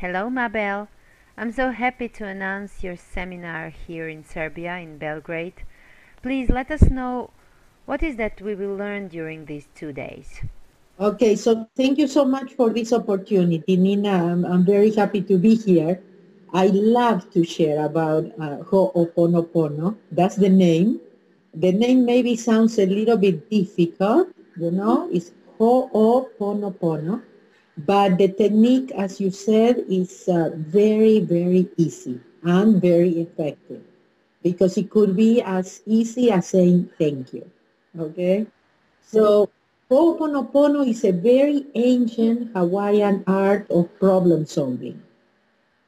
Hello, Mabel. I'm so happy to announce your seminar here in Serbia, in Belgrade. Please let us know what is that we will learn during these 2 days. Okay, so thank you so much for this opportunity, Nina. I'm very happy to be here. I love to share about Ho'oponopono. That's the name. The name maybe sounds a little bit difficult, it's Ho'oponopono. But the technique, as you said, is very, very easy and very effective because it could be as easy as saying thank you. Okay? So Ho'oponopono is a very ancient Hawaiian art of problem solving.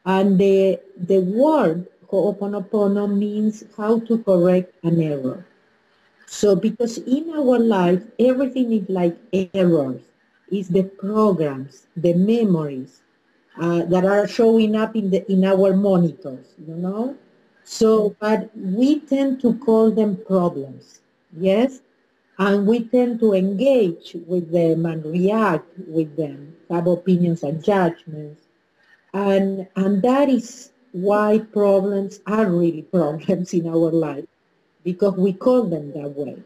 And the word Ho'oponopono means how to correct an error. So because in our life, everything is like errors. It's the programs, the memories that are showing up in our monitors. So, but we tend to call them problems, yes? And we tend to engage with them and react with them, have opinions and judgments. And that is why problems are really problems in our life, because we call them that way.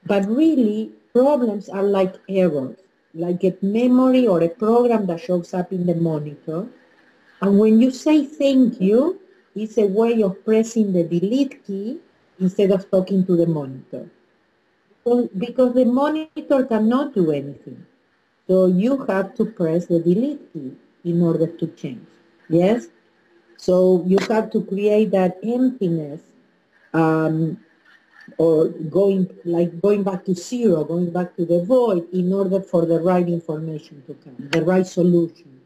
But really, problems are like errors, like a memory or a program that shows up in the monitor. And when you say thank you, it's a way of pressing the delete key instead of talking to the monitor. Because the monitor cannot do anything. So you have to press the delete key in order to change. Yes? So you have to create that emptiness, um, or going back to zero, going back to the void in order for the right information to come, the right solution,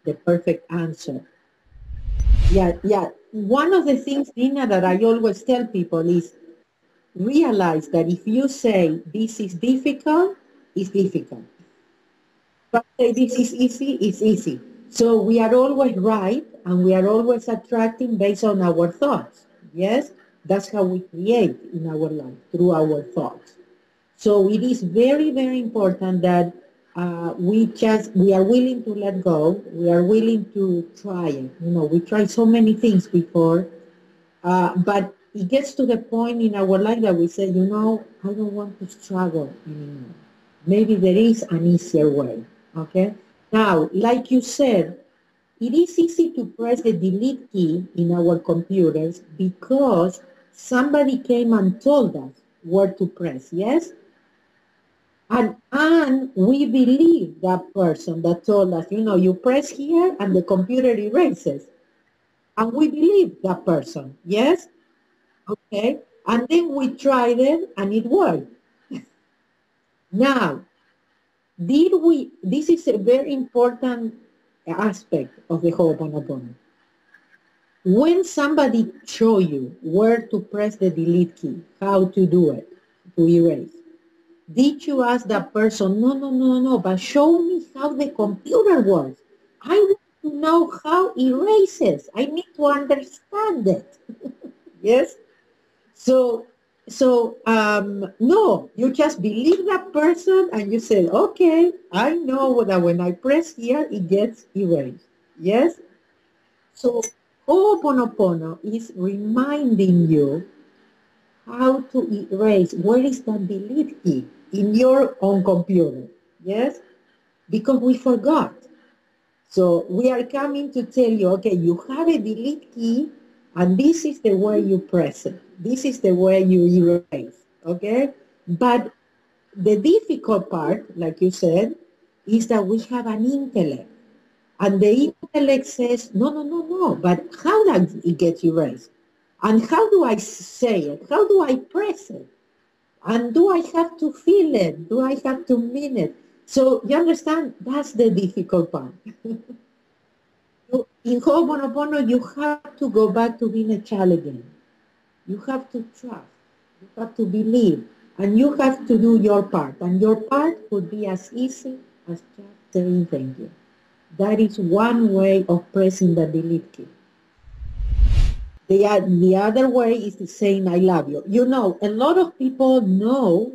the perfect answer. Yeah. One of the things, Nina, that I always tell people is realize that if you say this is difficult, it's difficult. But say this is easy, it's easy. So we are always right and we are always attracting based on our thoughts. Yes? That's how we create in our life, through our thoughts. So it is very, very important that we are willing to let go. We are willing to try it. We tried so many things before, but it gets to the point in our life that we say, I don't want to struggle anymore. Maybe there is an easier way. Okay. Now, like you said, it is easy to press the delete key in our computers because somebody came and told us where to press. Yes. And we believe that person that told us, you press here and the computer erases. And we believe that person, yes? Okay. And then we tried it and it worked. Now, this is a very important aspect of the Ho'oponopono. When somebody show you where to press the delete key, how to do it, to erase, did you ask that person, no, but show me how the computer works. I want to know how it erases. I need to understand it. Yes? So, no, you just believe that person and you say, okay, I know that when I press here, it gets erased. Yes? So, Ho'oponopono is reminding you how to erase. Where is the delete key in your own computer? Yes? Because we forgot. So we are coming to tell you, okay, you have a delete key, and this is the way you press it. This is the way you erase, okay? But the difficult part, like you said, is that we have an intellect. And the intellect says, no, but how does it get erased? And how do I say it? How do I press it? And do I have to feel it? Do I have to mean it? So you understand, that's the difficult part. In Ho'oponopono, you have to go back to being a child again. You have to trust. You have to believe. And you have to do your part. And your part could be as easy as just saying thank you. That is one way of pressing the delete key. The other way is saying I love you. A lot of people know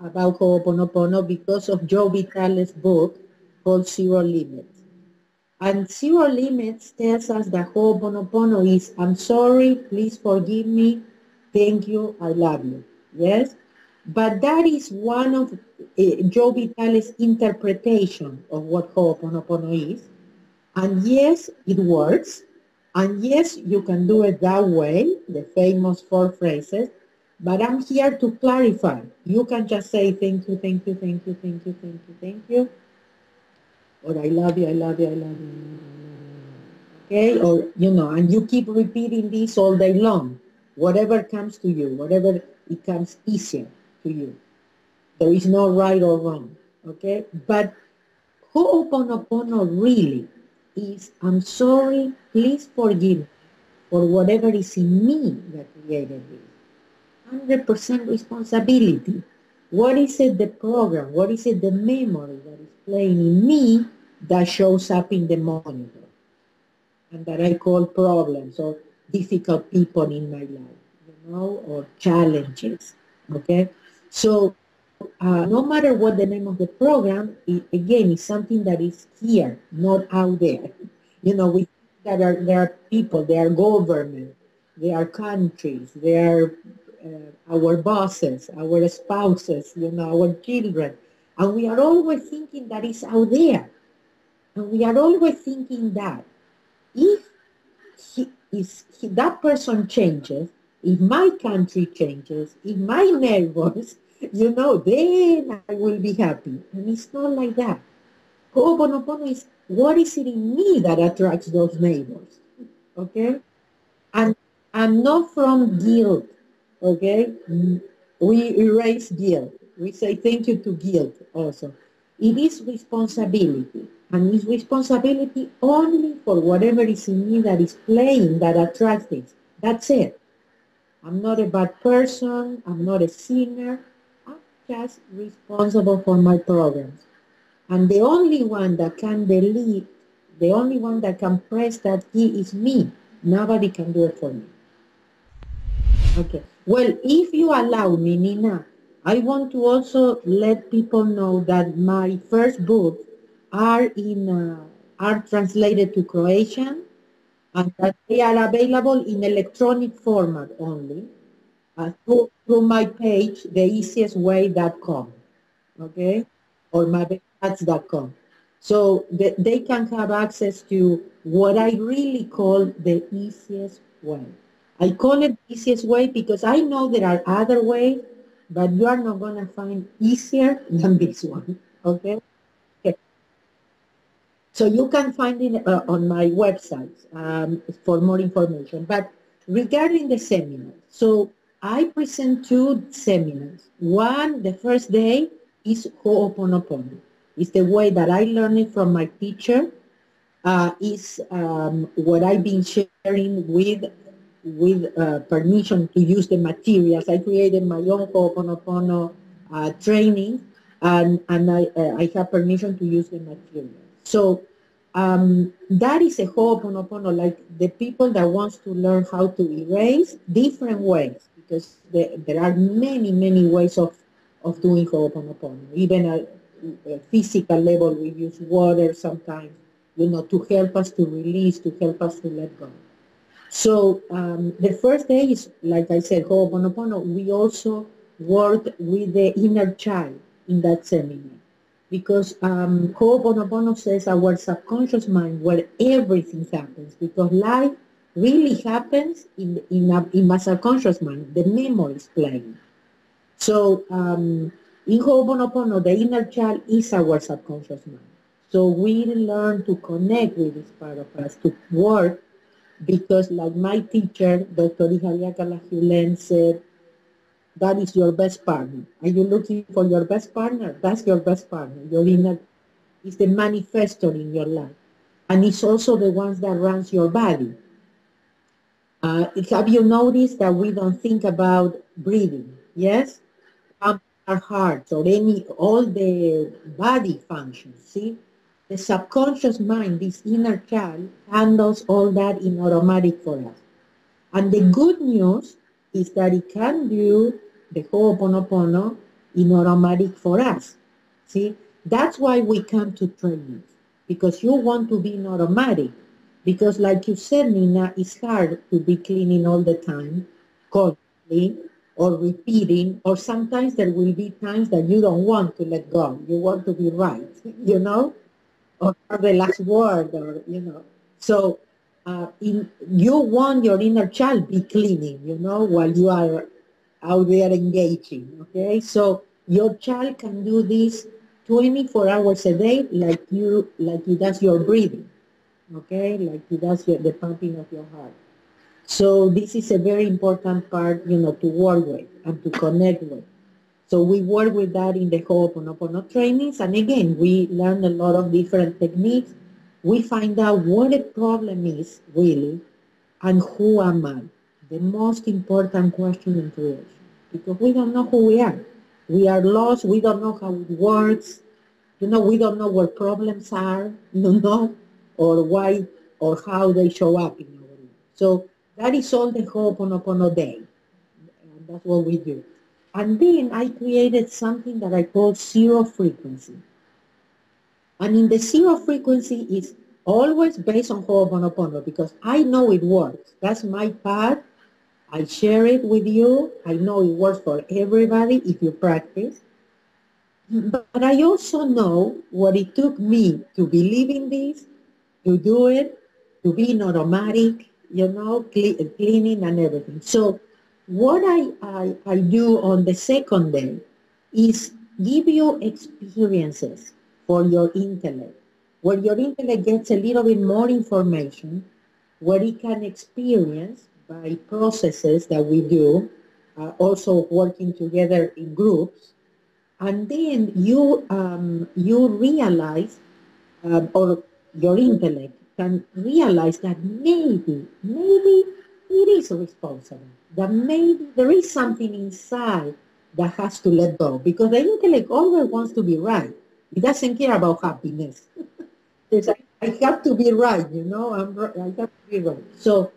about Ho'oponopono because of Joe Vitale's book called Zero Limits. And zero limits tells us that Ho'oponopono is, I'm sorry, please forgive me, thank you, I love you. Yes? But that is one of Joe Vitale's interpretation of what Ho'oponopono is. And yes, it works. And yes, you can do it that way, the famous four phrases. But I'm here to clarify. You can just say thank you, thank you, thank you, thank you, thank you, thank you. Or I love you, I love you, I love you. Okay? Or, and you keep repeating this all day long. Whatever comes to you, whatever it comes easier to you. There is no right or wrong. Okay? But Ho'oponopono really is, I'm sorry, please forgive me for whatever is in me that created this. 100% responsibility. What is it the program? What is it the memory that is playing in me that shows up in the monitor? And that I call problems or difficult people in my life, or challenges. Okay? So no matter what the name of the program, again, it's something that is here, not out there. We there are people, there are government, there are countries, there are our bosses, our spouses, our children, and we are always thinking that it's out there, and we are always thinking that if that person changes, if my country changes, if my neighbors, then I will be happy. And it's not like that. Ho'oponopono is what is it in me that attracts those neighbors, okay? And I'm not from guilt, okay? We erase guilt. We say thank you to guilt also. It is responsibility, and it's responsibility only for whatever is in me that is playing, that attracts things. That's it. I'm not a bad person. I'm not a sinner. I'm just responsible for my programs. And the only one that can delete, the only one that can press that key is me. Nobody can do it for me. Okay. Well, if you allow me, Nina, I want to also let people know that my first books are translated to Croatian, and that they are available in electronic format only through my page, theeasiestway.com, okay, or mabelkatz.com. So they can have access to what I really call the easiest way. I call it easiest way because I know there are other ways, but you are not going to find easier than this one, okay? Okay. So you can find it on my website for more information. But regarding the seminar, so I present two seminars. One, the first day, is Ho'oponopono. It's the way that I learned it from my teacher. Is what I've been sharing with permission to use the materials. I created my own Ho'oponopono training, and I have permission to use the materials. So that is a Ho'oponopono, like the people that wants to learn how to erase different ways, because there are many, many ways of doing Ho'oponopono. Even at a physical level, we use water sometimes, to help us to release, to help us to let go. So the first day is, like I said, Ho'oponopono. We also worked with the inner child in that seminar, because Ho'oponopono says our subconscious mind, where everything happens, because life really happens in my subconscious mind. The memory is playing. So in Ho'oponopono, the inner child is our subconscious mind. So we learn to connect with this part of us, to work, because like my teacher, Dr. Ihaliaka Lahulen, said, that is your best partner. Are you looking for your best partner? That's your best partner. Your inner is the manifestor in your life. And it's also the ones that runs your body. Have you noticed that we don't think about breathing? Yes? Our hearts or all the body functions, see? The subconscious mind, this inner child, handles all that in automatic for us. And the good news is that it can do the Ho'oponopono in automatic for us. See, that's why we come to training. because you want to be in automatic. Because like you said, Nina, it's hard to be cleaning all the time, constantly, or repeating, or sometimes there will be times that you don't want to let go. You want to be right, you know? Or have the last word, or So, you want your inner child be cleaning, while you are out there engaging. Okay, so your child can do this 24 hours a day, like he does your breathing. Okay, like he does the pumping of your heart. So this is a very important part, to work with and to connect with. So we work with that in the Ho'oponopono trainings. And again, we learn a lot of different techniques. We find out what the problem is really and who am I? The most important question in creation. Because we don't know who we are. We are lost. We don't know how it works. We don't know what problems are, or why or how they show up in our life. So that is all the Ho'oponopono day. And that's what we do. And then I created something that I call zero frequency. And in the zero frequency is always based on Ho'oponopono because I know it works. That's my path. I share it with you. I know it works for everybody if you practice. But I also know what it took me to believe in this, to do it, to be in automatic, cleaning and everything. So what I do on the second day is give you experiences for your intellect, where your intellect gets a little bit more information, where it can experience by processes that we do, also working together in groups, and then you realize, or your intellect can realize that maybe it is responsible, that maybe there is something inside that has to let go, because the intellect always wants to be right. It doesn't care about happiness. It's like, I have to be right, I have to be right. So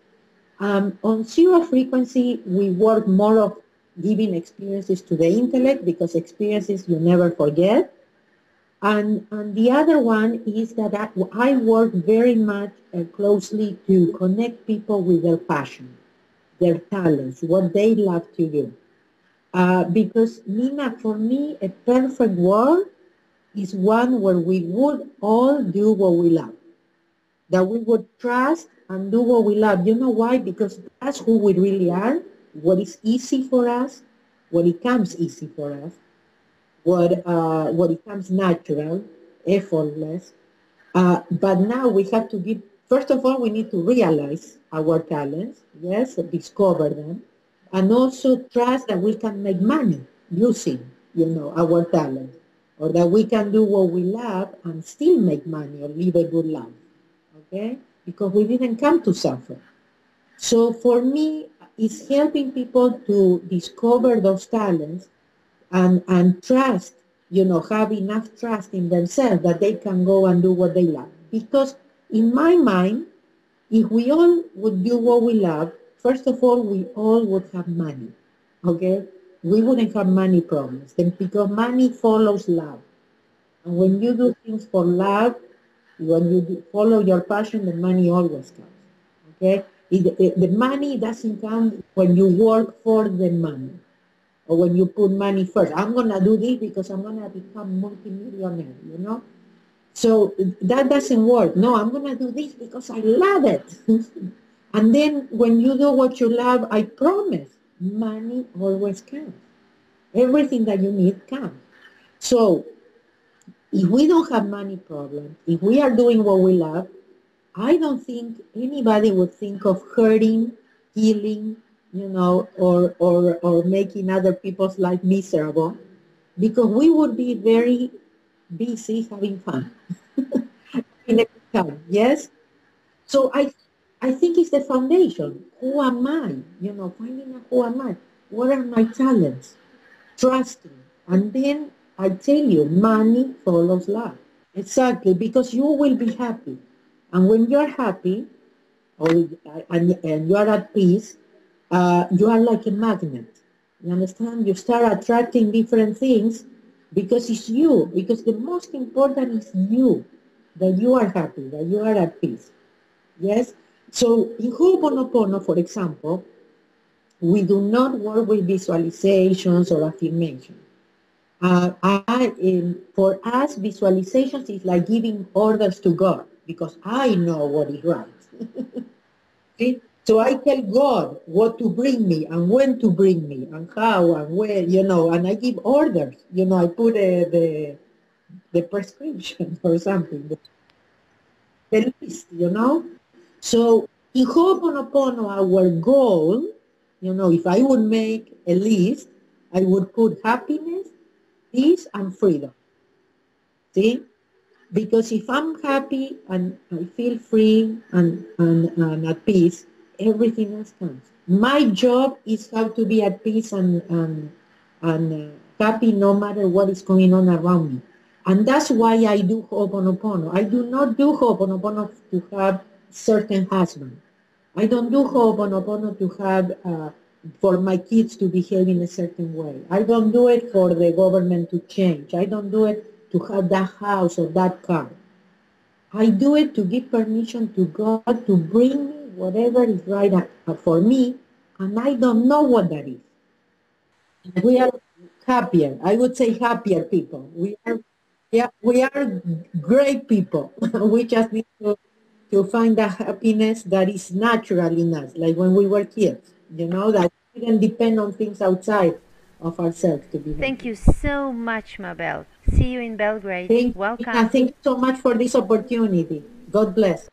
on zero frequency, we work more of giving experiences to the intellect, because experiences you never forget. And the other one is that I work very much closely to connect people with their passion, their talents, what they love to do. Because, Nina, for me, a perfect world is one where we would all do what we love, that we would trust and do what we love. You know why? Because that's who we really are, what is easy for us, what it comes easy for us, what it comes natural, effortless. But now we have to give, first of all, we need to realize our talents, yes, discover them, and also trust that we can make money using, our talents, or that we can do what we love and still make money or live a good life, okay? Because we didn't come to suffer. So for me, it's helping people to discover those talents and trust, have enough trust in themselves that they can go and do what they love. Because in my mind, if we all would do what we love, first of all, we all would have money, okay? We wouldn't have money problems, then because money follows love. And when you do things for love, when you follow your passion, the money always comes, okay? The money doesn't come when you work for the money, or when you put money first. I'm going to do this because I'm going to become multimillionaire, So that doesn't work. No, I'm going to do this because I love it. And then when you do what you love, I promise, money always comes. Everything that you need comes. So if we don't have money problems, if we are doing what we love, I don't think anybody would think of hurting, killing, or making other people's life miserable, because we would be very busy having fun. In a good time, yes? So I think it's the foundation. Who am I? Finding out who am I? What are my talents? Trusting. And then I tell you, money follows love. Exactly, because you will be happy. And when you're happy, or and you are at peace, you are like a magnet. You understand? You start attracting different things because it's you. Because the most important is you. that you are happy, that you are at peace. Yes? So in Ho'oponopono, for example, we do not work with visualizations or affirmations. For us, visualizations is like giving orders to God because I know what is right. See? So I tell God what to bring me and when to bring me and how and where, and I give orders. I put the prescription or something, the list. So in Ho'oponopono, our goal, if I would make a list, I would put happiness, peace, and freedom. See? Because if I'm happy and I feel free and at peace, everything else comes. My job is how to be at peace and happy no matter what is going on around me. And that's why I do Ho'oponopono. I do not do Ho'oponopono to have certain husband. I don't do Ho'oponopono to have for my kids to behave in a certain way. I don't do it for the government to change. I don't do it to have that house or that car. I do it to give permission to God to bring me whatever is right for me, and I don't know what that is. We are happier. I would say happier people. Yeah, we are great people. We just need to find the happiness that is natural in us, like when we were kids, that we didn't depend on things outside of ourselves to be Thank happy. you so much, Mabel. See you in Belgrade. Thank you, Welcome. Thank you so much for this opportunity. God bless.